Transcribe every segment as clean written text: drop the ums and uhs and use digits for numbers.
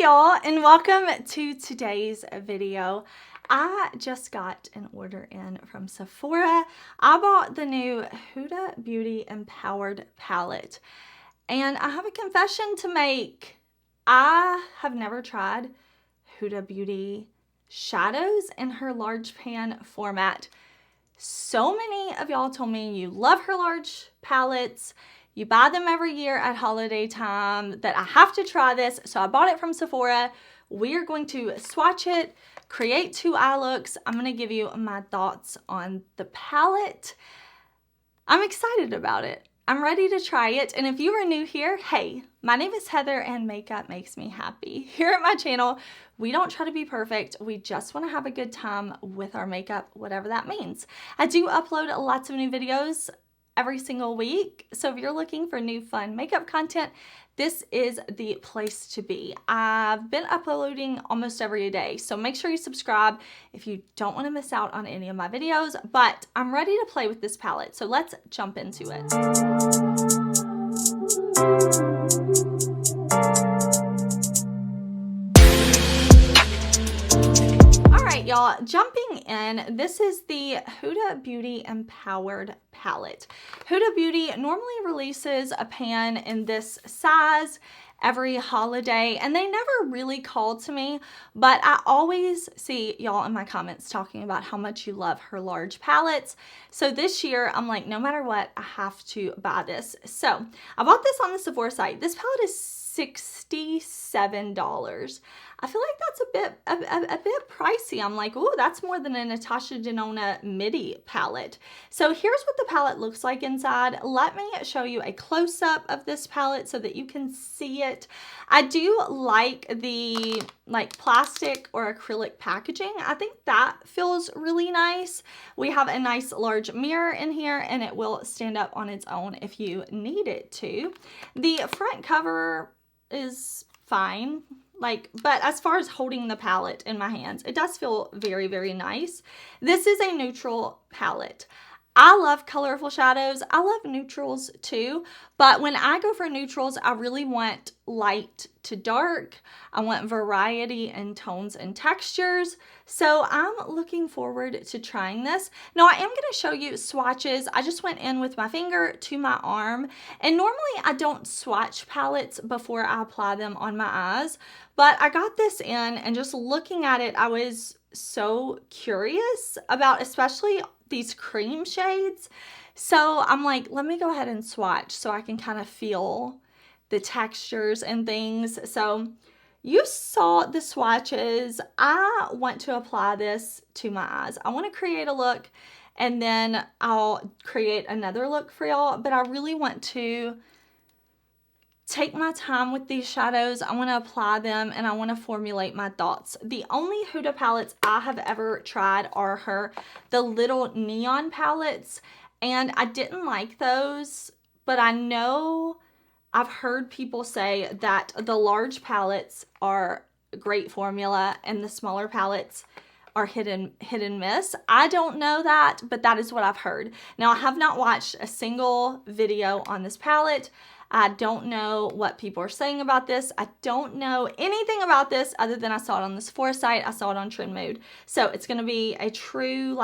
y'all, and welcome to today's video. I just got an order in from Sephora. I bought the new Huda Beauty Empowered palette, and I have a confession to make. I have never tried Huda Beauty shadows in her large pan format. So many of y'all told me you love her large palettes. You buy them every year at holiday time, that I have to try this. So I bought it from Sephora. We are going to swatch it, create 2 eye looks. I'm going to give you my thoughts on the palette. I'm excited about it. I'm ready to try it. And if you are new here, hey, my name is Heather and makeup makes me happy. Here at my channel, we don't try to be perfect. We just want to have a good time with our makeup, whatever that means. I do upload lots of new videos every single week. So if you're looking for new fun makeup content, this is the place to be. I've been uploading almost every day, so make sure you subscribe if you don't want to miss out on any of my videos. But I'm ready to play with this palette, so let's jump into it. Y'all, jumping in, this is the Huda Beauty Empowered palette. Huda Beauty normally releases a pan in this size every holiday, and they never really call to me, but I always see y'all in my comments talking about how much you love her large palettes. So this year, I'm like, no matter what, I have to buy this. So I bought this on the Sephora site. This palette is $67. I feel like that's a bit pricey. I'm like, oh, that's more than a Natasha Denona midi palette. So here's what the palette looks like inside. Let me show you a close-up of this palette so that you can see it. I do like the plastic or acrylic packaging. I think that feels really nice. We have a nice large mirror in here, and it will stand up on its own if you need it to. The front cover is fine. But as far as holding the palette in my hands, it does feel very, very nice. This is a neutral palette. I love colorful shadows. I love neutrals too, but when I go for neutrals, I really want light to dark. I want variety in tones and textures. So I'm looking forward to trying this. Now I am going to show you swatches. I just went in with my finger to my arm, and normally I don't swatch palettes before I apply them on my eyes, but I got this in, and just looking at it, I was so curious about especially these cream shades. So I'm like, let me go ahead and swatch so I can kind of feel the textures and things. So you saw the swatches. I want to apply this to my eyes. I want to create a look, and then I'll create another look for y'all, but I really want to take my time with these shadows. I want to apply them, and I want to formulate my thoughts. The only Huda palettes I have ever tried are the little neon palettes, and I didn't like those, but I know I've heard people say that the large palettes are a great formula and the smaller palettes are hit and miss. I don't know that, but that is what I've heard. Now, I have not watched a single video on this palette. I don't know what people are saying about this. I don't know anything about this other than I saw it on the Sephora site. I saw it on Trend Mood. So it's going to be a true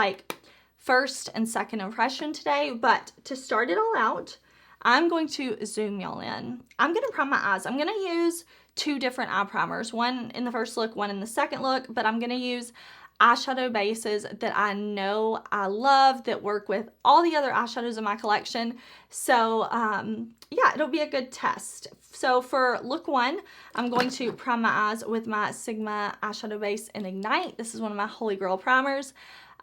first and second impression today. But to start it all out, I'm going to zoom y'all in. I'm going to prime my eyes. I'm going to use 2 different eye primers. One in the first look, one in the second look. But I'm going to use eyeshadow bases that I know I love, that work with all the other eyeshadows in my collection. So yeah, it'll be a good test. So for look 1, I'm going to prime my eyes with my Sigma eyeshadow base in Ignite. This is one of my holy grail primers.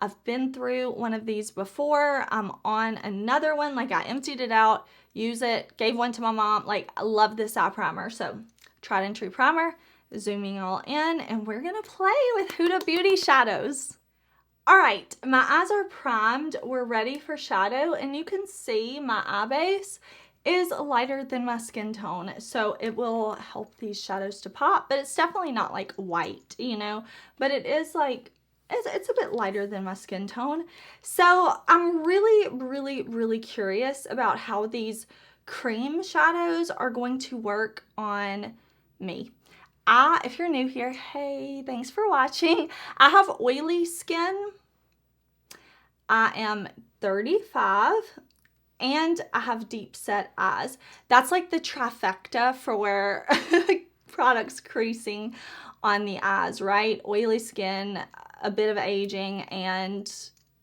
I've been through one of these before. I'm on another one. I emptied it out, use it, gave one to my mom. I love this eye primer. So tried and true primer. Zooming all in, and we're gonna play with Huda Beauty shadows. All right, my eyes are primed. We're ready for shadow, and you can see my eye base is lighter than my skin tone, so it will help these shadows to pop, but it's definitely not white, you know, but it is it's a bit lighter than my skin tone. So I'm really curious about how these cream shadows are going to work on me. if you're new here, hey, thanks for watching. I have oily skin. I am 35 and I have deep set eyes. That's like the trifecta for where products creasing on the eyes, right? Oily skin, a bit of aging, and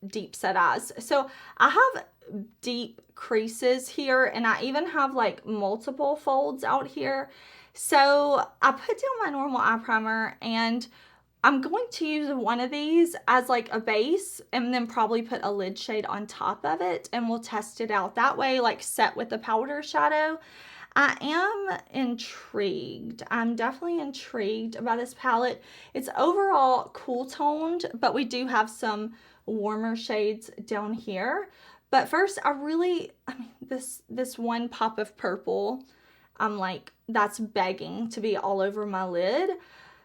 deep set eyes. So I have deep creases here, and I even have like multiple folds out here. So I put down my normal eye primer, and I'm going to use one of these as like a base and then probably put a lid shade on top of it, and we'll test it out that way, like set with the powder shadow. I am intrigued. I'm definitely intrigued by this palette. It's overall cool toned, but we do have some warmer shades down here. But first, I mean, this one pop of purple, I'm like, that's begging to be all over my lid.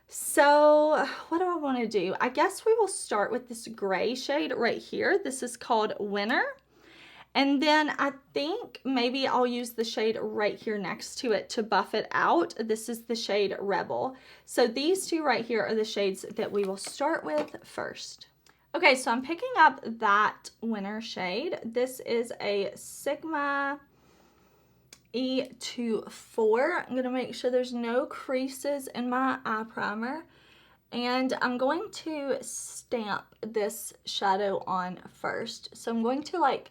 So what do I want to do? I guess we will start with this gray shade right here. This is called Winter. And then I think maybe I'll use the shade right here next to it to buff it out. This is the shade Rebel. So these two right here are the shades that we will start with first. Okay, so I'm picking up that Winter shade. This is a Sigma E24. I'm going to make sure there's no creases in my eye primer. And I'm going to stamp this shadow on first. So I'm going to like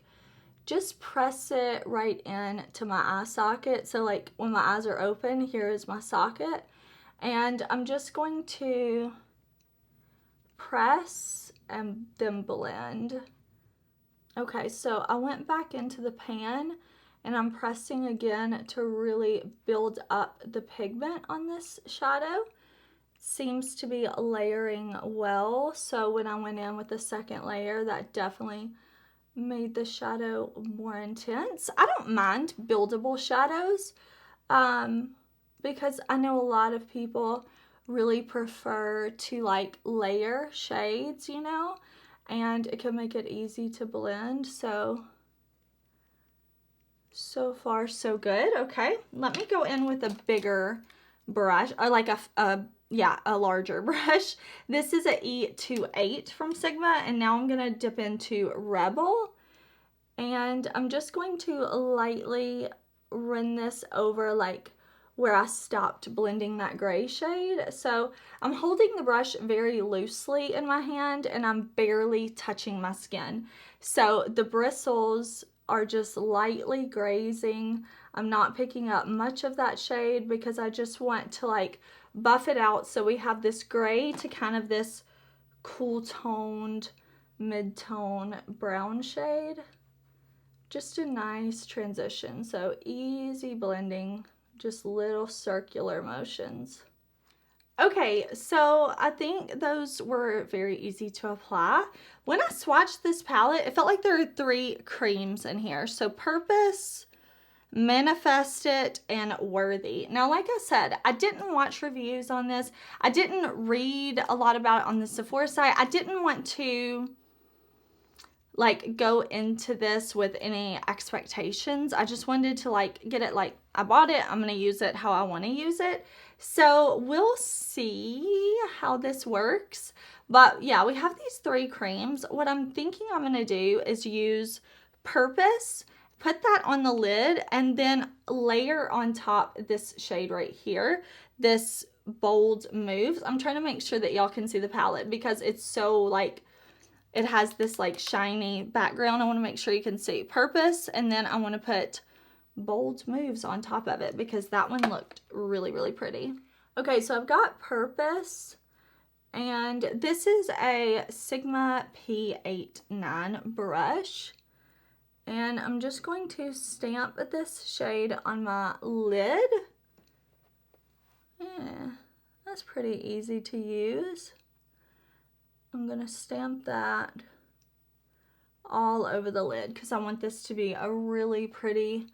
just press it right in to my eye socket. So like when my eyes are open, here is my socket. And I'm just going to press and then blend. Okay, so I went back into the pan and I'm pressing again to really build up the pigment on this shadow. Seems to be layering well. So when I went in with the second layer, that definitely made the shadow more intense. I don't mind buildable shadows because I know a lot of people really prefer to like layer shades, you know, and it can make it easy to blend. So far so good. Okay, let me go in with a bigger brush, or like a larger brush. This is a E28 from Sigma, and now I'm gonna dip into Rebel, and I'm just going to lightly run this over like where I stopped blending that gray shade. So I'm holding the brush very loosely in my hand and I'm barely touching my skin. So the bristles are just lightly grazing. I'm not picking up much of that shade because I just want to like buff it out. So we have this gray to kind of this cool toned mid-tone brown shade. Just a nice transition. So easy blending, just little circular motions. Okay, so I think those were very easy to apply. When I swatched this palette, it felt like there were 3 creams in here. So Purpose, Manifest It, and Worthy. Now, like I said, I didn't watch reviews on this. I didn't read a lot about it on the Sephora site. I didn't want to like go into this with any expectations. I just wanted to like get it, like I bought it, I'm gonna use it how I want to use it. So we'll see how this works. But yeah, we have these 3 creams. What I'm thinking I'm gonna do is use Purpose, put that on the lid, and then layer on top this shade right here, this Bold Moves. I'm trying to make sure that y'all can see the palette because it's so like, it has this like shiny background. I want to make sure you can see Purpose, and then I want to put Bold Moves on top of it because that one looked really, really pretty. Okay, so I've got Purpose, and this is a Sigma P89 brush, and I'm just going to stamp this shade on my lid. Yeah, that's pretty easy to use. I'm going to stamp that all over the lid because I want this to be a really pretty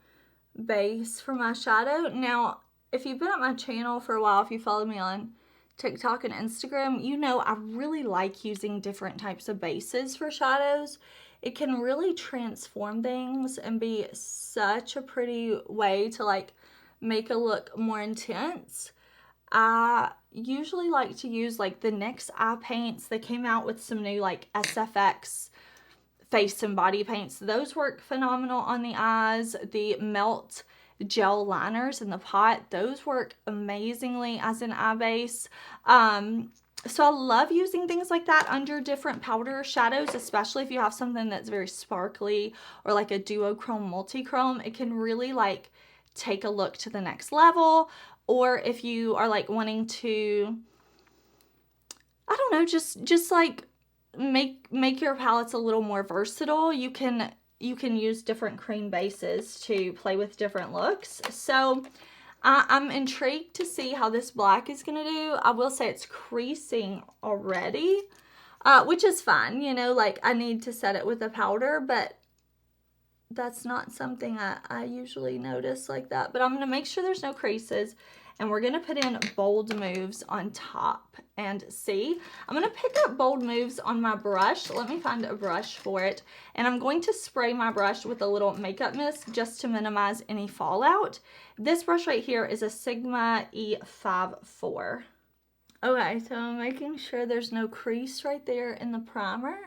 base for my shadow. Now, if you've been on my channel for a while, if you follow me on TikTok and Instagram, you know I really like using different types of bases for shadows. It can really transform things and be such a pretty way to like make a look more intense. I usually like to use like the NYX eye paints. They came out with some new like SFX face and body paints. Those work phenomenal on the eyes. The Melt gel liners in the pot, those work amazingly as an eye base. So I love using things like that under different powder shadows, especially if you have something that's very sparkly or like a duochrome, multi-chrome. It can really like take a look to the next level. Or if you are like wanting to, I don't know, just like make your palettes a little more versatile, you can use different cream bases to play with different looks. So I'm intrigued to see how this black is gonna do. I will say it's creasing already, which is fine. You know, like I need to set it with a powder, but that's not something I usually notice like that. But I'm gonna make sure there's no creases, and we're gonna put in bold moves on top and see. I'm gonna pick up bold moves on my brush. Let me find a brush for it. And I'm going to spray my brush with a little makeup mist just to minimize any fallout. This brush right here is a Sigma E54. Okay, so I'm making sure there's no crease right there in the primer.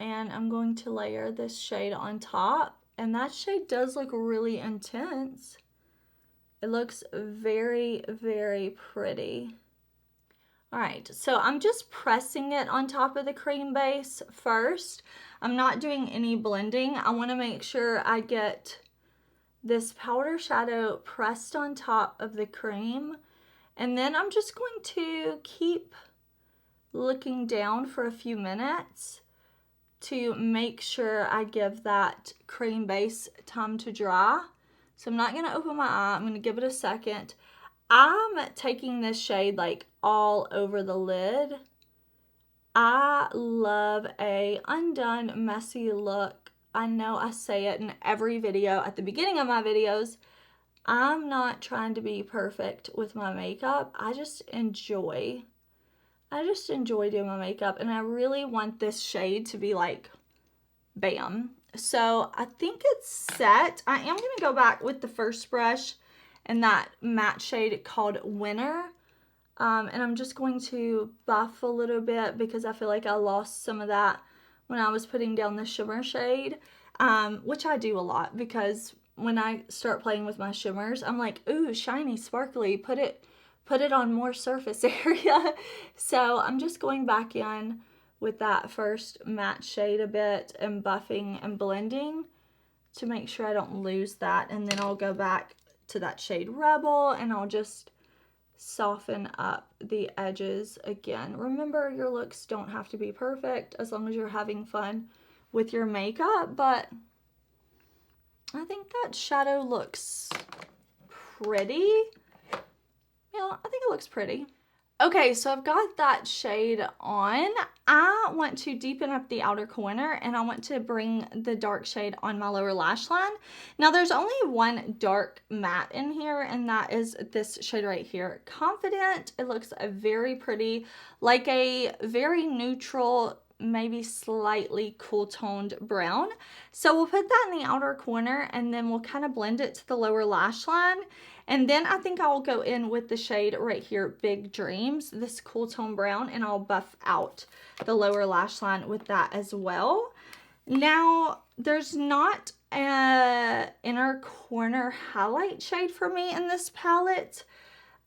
And I'm going to layer this shade on top. And that shade does look really intense. It looks very, very pretty. All right, so I'm just pressing it on top of the cream base first. I'm not doing any blending. I want to make sure I get this powder shadow pressed on top of the cream. And then I'm just going to keep looking down for a few minutes to make sure I give that cream base time to dry. So I'm not going to open my eye. I'm going to give it a second. I'm taking this shade like all over the lid. I love a undone, messy look. I know I say it in every video at the beginning of my videos. I'm not trying to be perfect with my makeup. I just enjoy doing my makeup, and I really want this shade to be like bam. So I think it's set. I am going to go back with the first brush and that matte shade called Winter. And I'm just going to buff a little bit because I feel like I lost some of that when I was putting down the shimmer shade, which I do a lot because when I start playing with my shimmers, I'm like, ooh, shiny, sparkly, put it on more surface area. So I'm just going back in with that first matte shade a bit and buffing and blending to make sure I don't lose that. And then I'll go back to that shade Rebel and I'll just soften up the edges again. Remember, your looks don't have to be perfect as long as you're having fun with your makeup, but I think that shadow looks pretty. Yeah, I think it looks pretty. Okay, so I've got that shade on. I want to deepen up the outer corner and I want to bring the dark shade on my lower lash line. Now there's only one dark matte in here, and that is this shade right here, Confident. It looks very pretty, like a very neutral, maybe slightly cool toned brown. So we'll put that in the outer corner and then we'll kind of blend it to the lower lash line. And then I think I'll go in with the shade right here, Big Dreams, this cool tone brown, and I'll buff out the lower lash line with that as well. Now, there's not an inner corner highlight shade for me in this palette,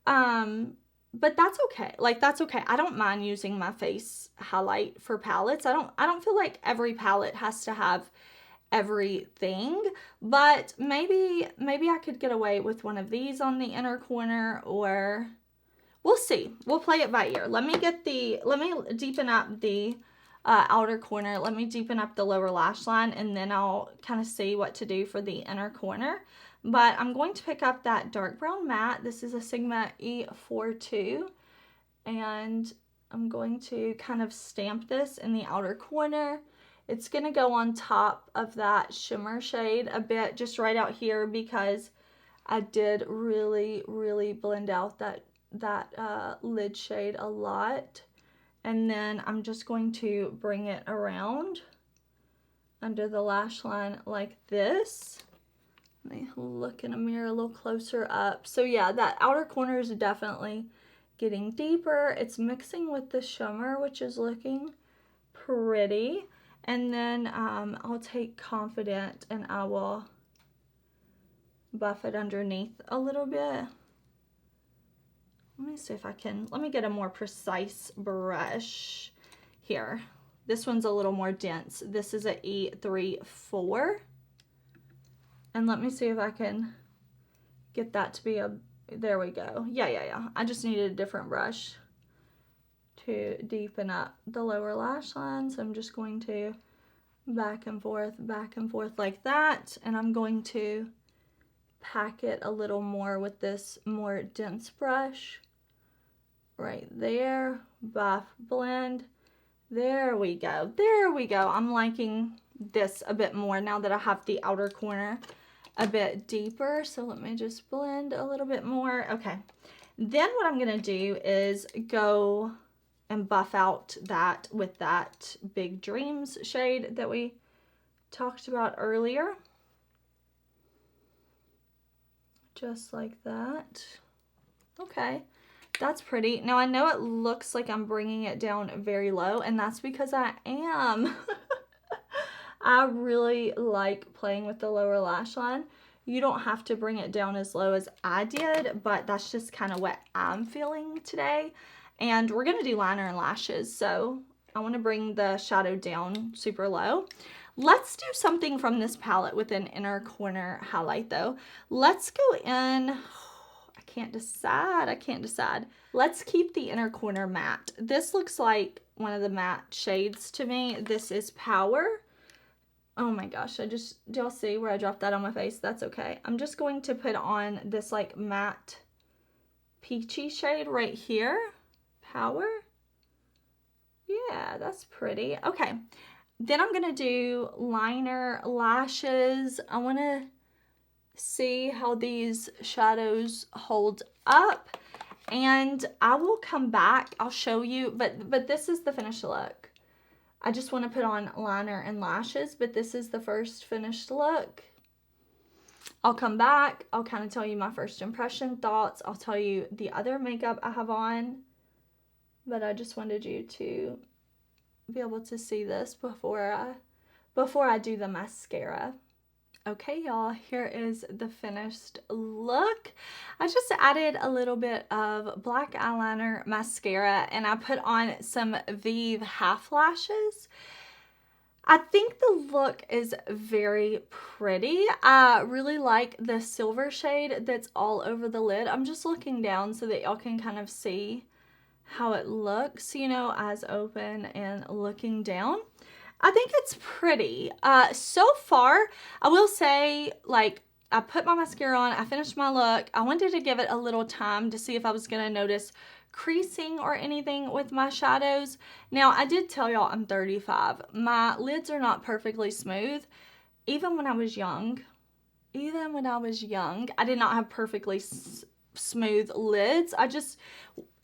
but that's okay. Like, that's okay. I don't mind using my face highlight for palettes. I don't feel like every palette has to have everything, but maybe I could get away with one of these on the inner corner, or we'll see. We'll play it by ear. Let me deepen up the outer corner. Let me deepen up the lower lash line, and then I'll kind of see what to do for the inner corner. But I'm going to pick up that dark brown matte. This is a Sigma E42, and I'm going to kind of stamp this in the outer corner. It's going to go on top of that shimmer shade a bit, just right out here, because I did really, really blend out that lid shade a lot. And then I'm just going to bring it around under the lash line like this. Let me look in a mirror a little closer up. So yeah, that outer corner is definitely getting deeper. It's mixing with the shimmer, which is looking pretty. And then I'll take Confident and I will buff it underneath a little bit. Let me see if I can, let me get a more precise brush here. This one's a little more dense. This is a E34. And let me see if I can get that to be a, there we go. Yeah. I just needed a different brush to deepen up the lower lash line. So I'm just going to back and forth like that. And I'm going to pack it a little more with this more dense brush. Right there. Buff, blend. There we go. There we go. I'm liking this a bit more now that I have the outer corner a bit deeper. So let me just blend a little bit more. Okay. Then what I'm going to do is go and buff out that with that Big Dreams shade that we talked about earlier. Just like that. Okay. That's pretty. Now I know it looks like I'm bringing it down very low, and that's because I am. I really like playing with the lower lash line. You don't have to bring it down as low as I did, but that's just kind of what I'm feeling today. And we're going to do liner and lashes, so I want to bring the shadow down super low. Let's do something from this palette with an inner corner highlight though. Let's go in, I can't decide. Let's keep the inner corner matte. This looks like one of the matte shades to me. This is Power. Oh my gosh, do y'all see where I dropped that on my face? That's okay. I'm just going to put on this like matte peachy shade right here. Power. Yeah, that's pretty. Okay, then I'm gonna do liner, lashes. I wanna see how these shadows hold up, and I will come back. I'll show you, but this is the finished look. I just want to put on liner and lashes, but this is the first finished look. I'll come back. I'll kind of tell you my first impression thoughts. I'll tell you the other makeup I have on, but I just wanted you to be able to see this before I do the mascara. Okay, y'all, here is the finished look. I just added a little bit of black eyeliner, mascara, and I put on some VIEVE half lashes. I think the look is very pretty. I really like the silver shade that's all over the lid. I'm just looking down so that y'all can kind of see how it looks, you know, as open and looking down. I think it's pretty. So far, I will say, like, I put my mascara on, I finished my look. I wanted to give it a little time to see if I was going to notice creasing or anything with my shadows. Now, I did tell y'all I'm 35. My lids are not perfectly smooth. Even when I was young, I did not have perfectly smooth lids.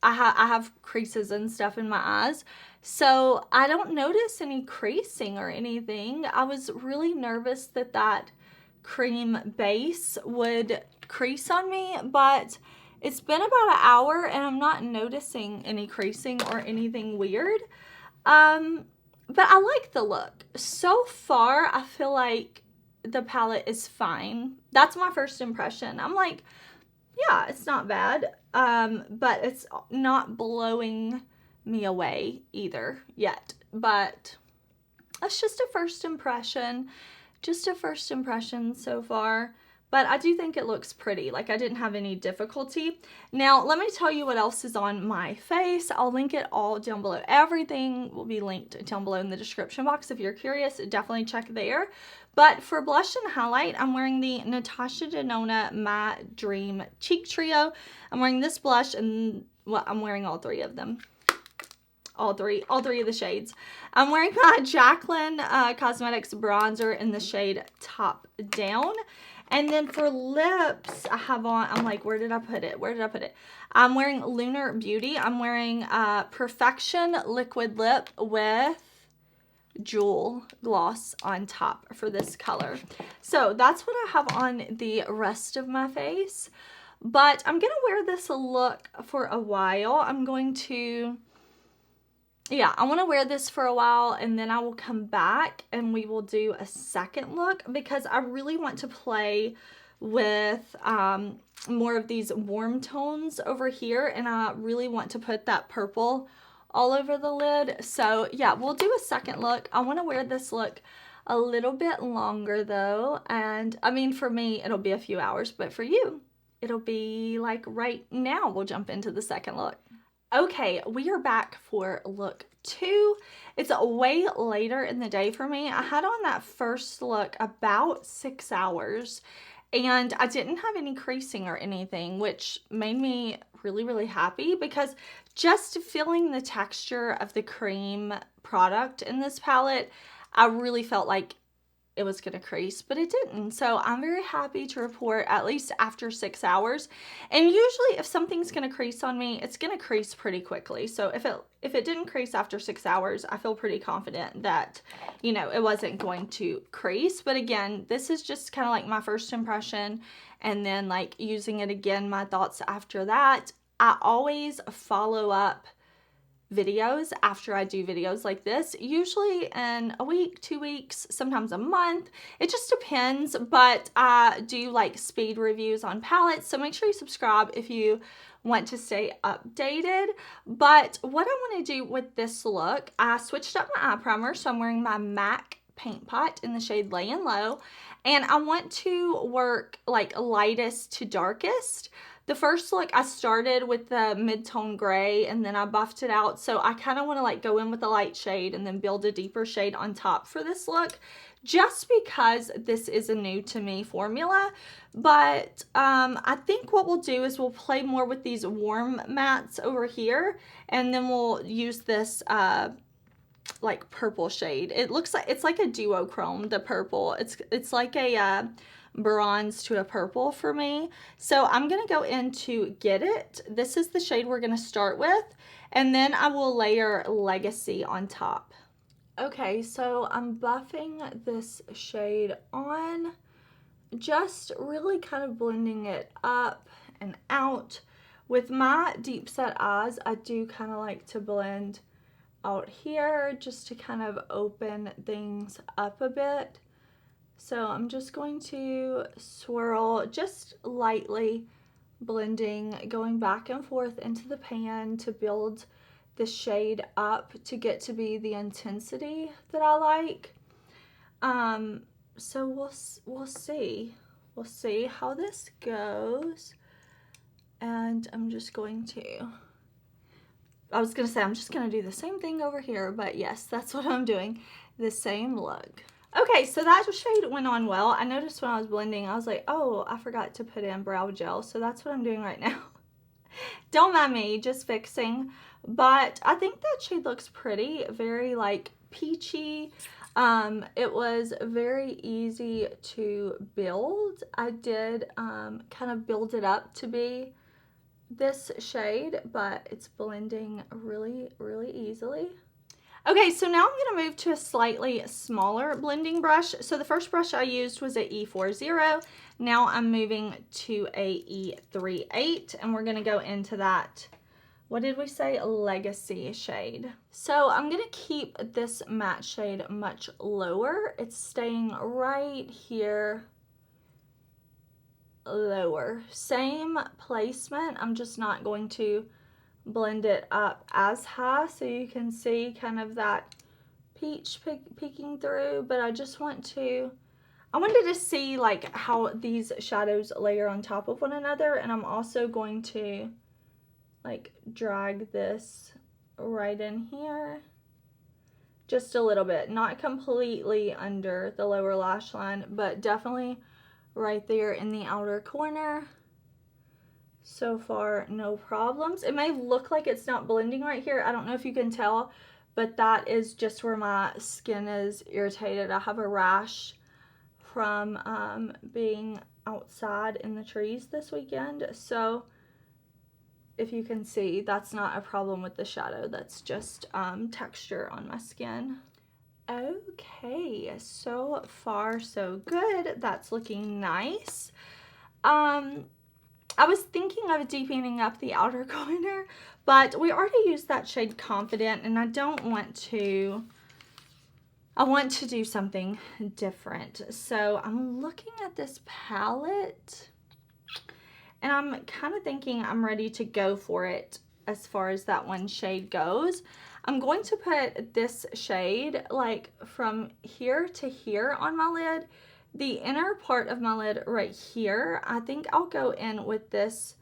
I have creases and stuff in my eyes. So I don't notice any creasing or anything. I was really nervous that that cream base would crease on me, but it's been about an hour and I'm not noticing any creasing or anything weird. But I like the look. So far, I feel like the palette is fine. That's my first impression. I'm like, yeah, it's not bad. But it's not blowing me away either yet. But that's just a first impression. Just a first impression so far. But I do think it looks pretty. Like, I didn't have any difficulty. Now, let me tell you what else is on my face. I'll link it all down below. Everything will be linked down below in the description box. If you're curious, definitely check there. But for blush and highlight, I'm wearing the Natasha Denona My Dream Cheek Trio. I'm wearing this blush, and well, I'm wearing all three of them. All three of the shades. I'm wearing my JACLYN Cosmetics bronzer in the shade Top Down. And then for lips, I have on, I'm like, where did I put it? I'm wearing Lunar Beauty. I'm wearing Perfection Liquid Lip with jewel gloss on top for this color. So that's what I have on the rest of my face. But I'm going to wear this look for a while. I'm going to, yeah, I want to wear this for a while, and then I will come back and we will do a second look because I really want to play with more of these warm tones over here, and I really want to put that purple all over the lid. So yeah, we'll do a second look. I want to wear this look a little bit longer though, and I mean, for me it'll be a few hours, but for you it'll be like right now. We'll jump into the second look. Okay, we are back for look 2. It's way later in the day for me. I had on that first look about 6 hours, and I didn't have any creasing or anything, which made me really, really happy because just feeling the texture of the cream product in this palette, I really felt like it was gonna crease, but it didn't. So I'm very happy to report, at least after 6 hours. And usually if something's gonna crease on me, it's gonna crease pretty quickly. So if it didn't crease after 6 hours, I feel pretty confident that, you know, it wasn't going to crease. But again, this is just kind of like my first impression, and then like using it again, my thoughts after that. I always follow up videos after I do videos like this, usually in a week, 2 weeks, sometimes a month. It just depends, but I do like speed reviews on palettes, so make sure you subscribe if you want to stay updated. But what I want to do with this look, I switched up my eye primer, so I'm wearing my MAC Paint Pot in the shade Layin Low, and I want to work like lightest to darkest. The first look, I started with the mid-tone gray and then I buffed it out. So I kind of want to like go in with a light shade and then build a deeper shade on top for this look, just because this is a new to me formula. But I think what we'll do is we'll play more with these warm mattes over here, and then we'll use this like purple shade. It looks like it's like a duochrome, the purple. It's like a bronze to a purple for me. So I'm going to go into Get It. This is the shade we're going to start with, and then I will layer Legacy on top. Okay, so I'm buffing this shade on, just really kind of blending it up and out. With my deep set eyes, I do kind of like to blend out here just to kind of open things up a bit. So I'm just going to swirl just lightly, blending, going back and forth into the pan to build the shade up to get to be the intensity that I like. So we'll see how this goes. And I'm just going to, I was gonna say I'm just gonna do the same thing over here, but yes, that's what I'm doing, the same look. Okay, so that shade went on well. I noticed when I was blending, I was like, oh, I forgot to put in brow gel. So that's what I'm doing right now. Don't mind me, just fixing. But I think that shade looks pretty, very like peachy. It was very easy to build. I did kind of build it up to be this shade, but it's blending really, really easily. Okay, so now I'm going to move to a slightly smaller blending brush. So the first brush I used was a E40. Now I'm moving to a E38, and we're going to go into that, what did we say, Legacy shade. So I'm going to keep this matte shade much lower. It's staying right here, lower. Same placement. I'm just not going to blend it up as high, so you can see kind of that peach peeking through. But I just want to, I wanted to see like how these shadows layer on top of one another, and I'm also going to like drag this right in here just a little bit, not completely under the lower lash line, but definitely right there in the outer corner. So far, no problems. It may look like it's not blending right here. I don't know if you can tell, but that is just where my skin is irritated. I have a rash from being outside in the trees this weekend. So if you can see, that's not a problem with the shadow. That's just texture on my skin. Okay, so far so good. That's looking nice. I was thinking of deepening up the outer corner, but we already used that shade Confident, and I don't want to. I want to do something different. So I'm looking at this palette, and I'm kind of thinking I'm ready to go for it as far as that one shade goes. I'm going to put this shade like from here to here on my lid. The inner part of my lid right here, I think I'll go in with this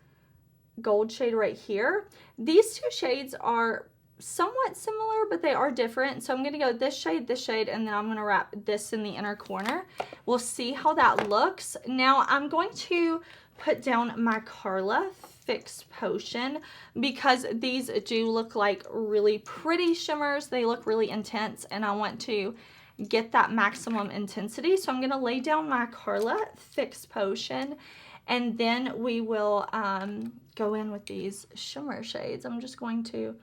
gold shade right here. These two shades are somewhat similar, but they are different. So I'm going to go this shade, and then I'm going to wrap this in the inner corner. We'll see how that looks. Now I'm going to put down my KARLA Fix Potion because these do look like really pretty shimmers. They look really intense, and I want to get that maximum intensity. So I'm going to lay down my KARLA Fix Potion, and then we will go in with these shimmer shades. I'm just going to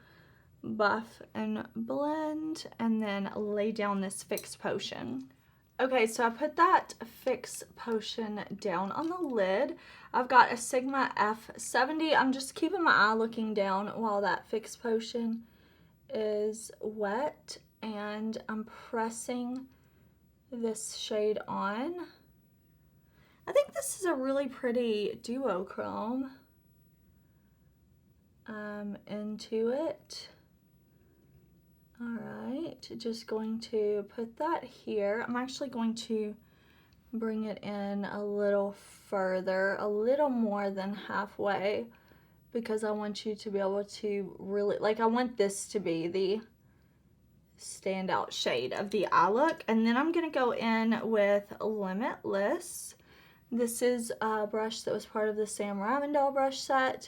buff and blend and then lay down this Fix Potion. Okay, so I put that Fix Potion down on the lid. I've got a Sigma F70. I'm just keeping my eye looking down while that Fix Potion is wet, and I'm pressing this shade on. I think this is a really pretty duochrome into it. All right, just going to put that here. I'm actually going to bring it in a little further, a little more than halfway, because I want you to be able to really, like, I want this to be the standout shade of the eye look. And then I'm going to go in with Limitless. This is a brush that was part of the Sam Ravindell brush set.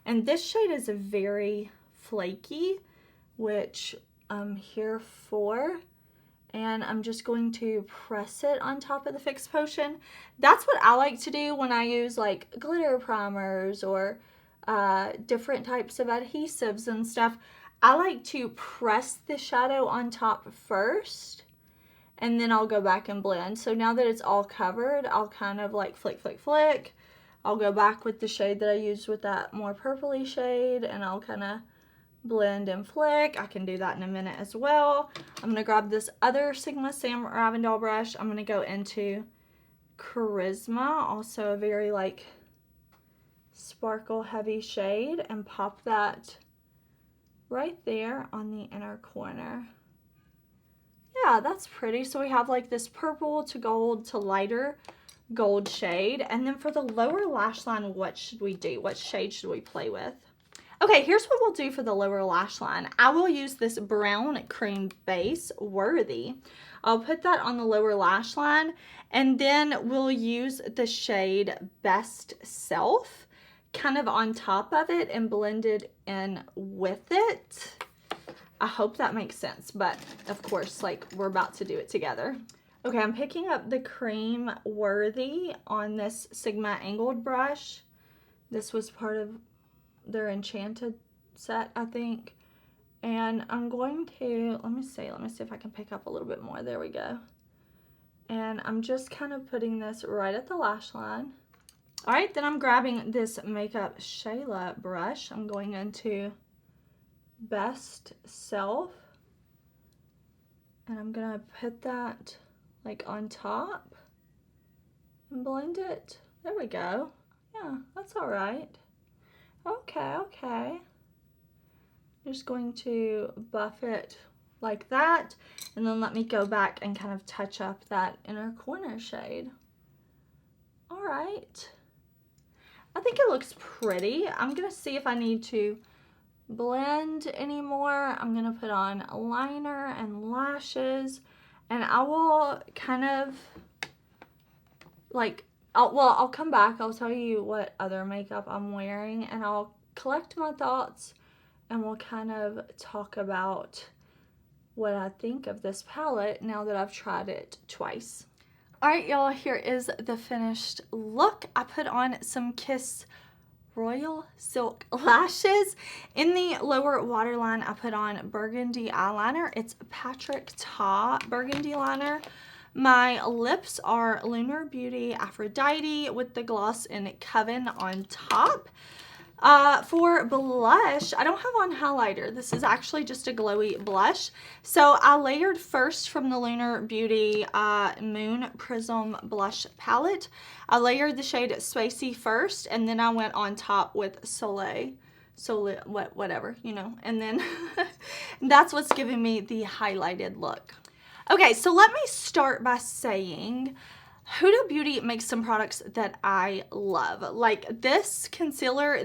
And this shade is very flaky, which I'm here for. And I'm just going to press it on top of the Fix Potion. That's what I like to do when I use like glitter primers or different types of adhesives and stuff. I like to press the shadow on top first, and then I'll go back and blend. So now that it's all covered, I'll kind of like flick, flick, flick. I'll go back with the shade that I used with that more purpley shade, and I'll kind of blend and flick. I can do that in a minute as well. I'm going to grab this other Sigma Sam Ravindell brush. I'm going to go into Charisma, also a very like sparkle heavy shade, and pop that right there on the inner corner. Yeah, that's pretty. So we have like this purple to gold to lighter gold shade. And then for the lower lash line, what should we do? What shade should we play with? Okay, here's what we'll do for the lower lash line. I will use this brown cream base, Worthy. I'll put that on the lower lash line, and then we'll use the shade Best Self kind of on top of it and blend it in with it. I hope that makes sense, but of course, like, we're about to do it together. Okay, I'm picking up the cream Worthy on this Sigma angled brush. This was part of their Enchanted set, I think. And I'm going to, let me see if I can pick up a little bit more. There we go. And I'm just kind of putting this right at the lash line. All right, then I'm grabbing this Makeup Shayla brush. I'm going into Best Self, and I'm gonna put that like on top and blend it. There we go. Yeah, that's all right. Okay. Just going to buff it like that, and then let me go back and kind of touch up that inner corner shade. All right. I think it looks pretty. I'm gonna see if I need to blend anymore. I'm gonna put on a liner and lashes, and I will kind of like, I'll come back. I'll tell you what other makeup I'm wearing, and I'll collect my thoughts, and we'll kind of talk about what I think of this palette now that I've tried it twice. All right, y'all, here is the finished look. I put on some Kiss Royal Silk Lashes. In the lower waterline, I put on Burgundy eyeliner. It's Patrick Ta Burgundy liner. My lips are Lunar Beauty Aphrodite with the gloss in Coven on top. For blush, I don't have on highlighter. This is actually just a glowy blush. So I layered first from the Lunar Beauty Moon Prism Blush Palette. I layered the shade Spacey first, and then I went on top with Soleil, whatever, you know, and then that's what's giving me the highlighted look. Okay, so let me start by saying Huda Beauty makes some products that I love. Like this concealer,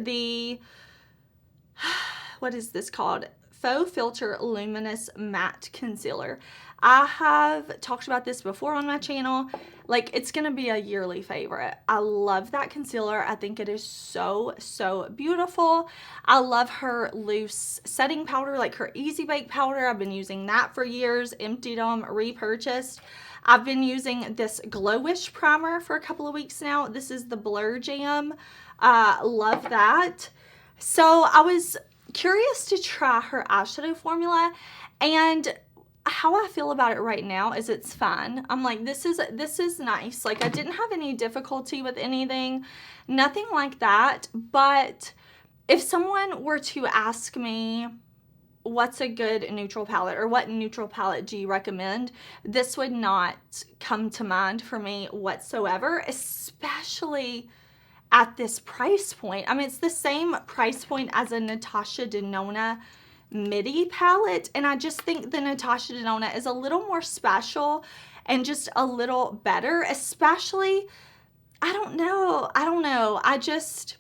what is this called? Faux Filter Luminous Matte Concealer. I have talked about this before on my channel. Like, it's gonna be a yearly favorite. I love that concealer. I think it is so, so beautiful. I love her loose setting powder, like her Easy Bake powder. I've been using that for years, emptied them, repurchased. I've been using this Glowish primer for a couple of weeks now. This is the Blur Jam. Love that. So I was curious to try her eyeshadow formula, and how I feel about it right now is it's fine. I'm like, this is nice. Like, I didn't have any difficulty with anything, nothing like that. But if someone were to ask me what's a good neutral palette, or what neutral palette do you recommend, this would not come to mind for me whatsoever, especially at this price point. I mean, it's the same price point as a Natasha Denona midi palette, and I just think the Natasha Denona is a little more special and just a little better, especially, I don't know, I just,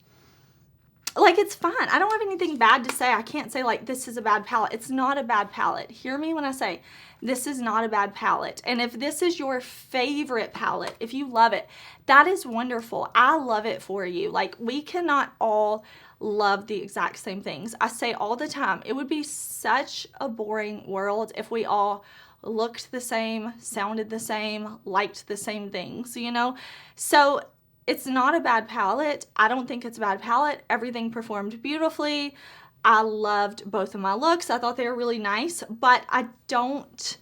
like, it's fine. I don't have anything bad to say. I can't say, like, this is a bad palette. It's not a bad palette. Hear me when I say this is not a bad palette. And if this is your favorite palette, if you love it, that is wonderful. I love it for you. Like, we cannot all love the exact same things. I say all the time, it would be such a boring world if we all looked the same, sounded the same, liked the same things, you know? So it's not a bad palette. I don't think it's a bad palette. Everything performed beautifully. I loved both of my looks. I thought they were really nice, but I don't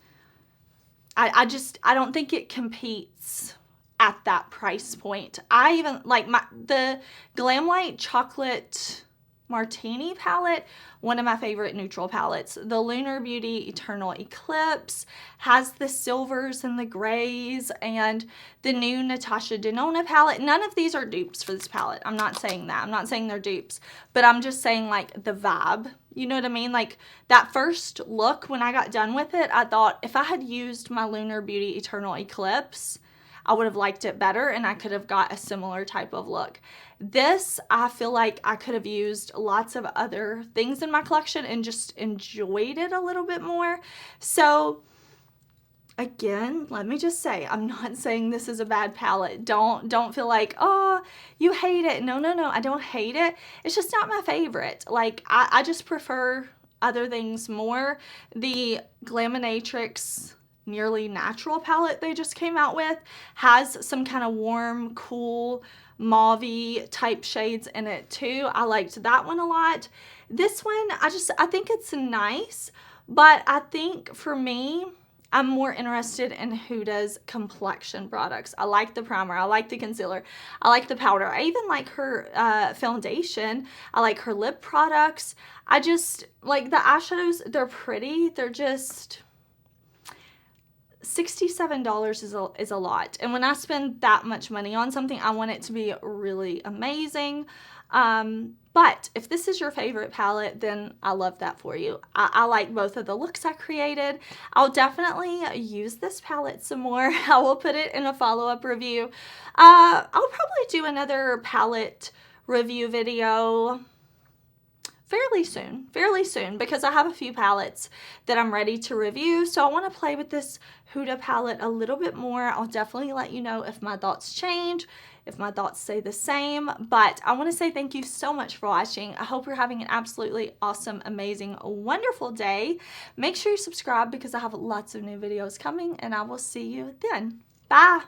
think it competes at that price point. I even like the Glamlight Chocolate Martini palette, one of my favorite neutral palettes. The Lunar Beauty Eternal Eclipse has the silvers and the grays, and the new Natasha Denona palette. None of these are dupes for this palette. I'm not saying that. I'm not saying they're dupes, but I'm just saying, like, the vibe. You know what I mean? Like, that first look, when I got done with it, I thought if I had used my Lunar Beauty Eternal Eclipse, I would have liked it better, and I could have got a similar type of look. This, I feel like I could have used lots of other things in my collection and just enjoyed it a little bit more. So again, let me just say, I'm not saying this is a bad palette. Don't feel like, oh, you hate it. No, I don't hate it. It's just not my favorite. Like, I just prefer other things more. The Glaminatrix Nearly Natural palette they just came out with has some kind of warm, cool, mauve-y type shades in it too. I liked that one a lot. This one, I think it's nice, but I think for me, I'm more interested in Huda's complexion products. I like the primer, I like the concealer, I like the powder, I even like her foundation, I like her lip products. I just like the eyeshadows. They're pretty, they're just $67 is a lot, and when I spend that much money on something, I want it to be really amazing. But if this is your favorite palette, then I love that for you. I like both of the looks I created. I'll definitely use this palette some more. I will put it in a follow-up review. I'll probably do another palette review video fairly soon, because I have a few palettes that I'm ready to review. So I want to play with this Huda palette a little bit more. I'll definitely let you know if my thoughts change, if my thoughts stay the same. But I want to say thank you so much for watching. I hope you're having an absolutely awesome, amazing, wonderful day. Make sure you subscribe because I have lots of new videos coming, and I will see you then. Bye!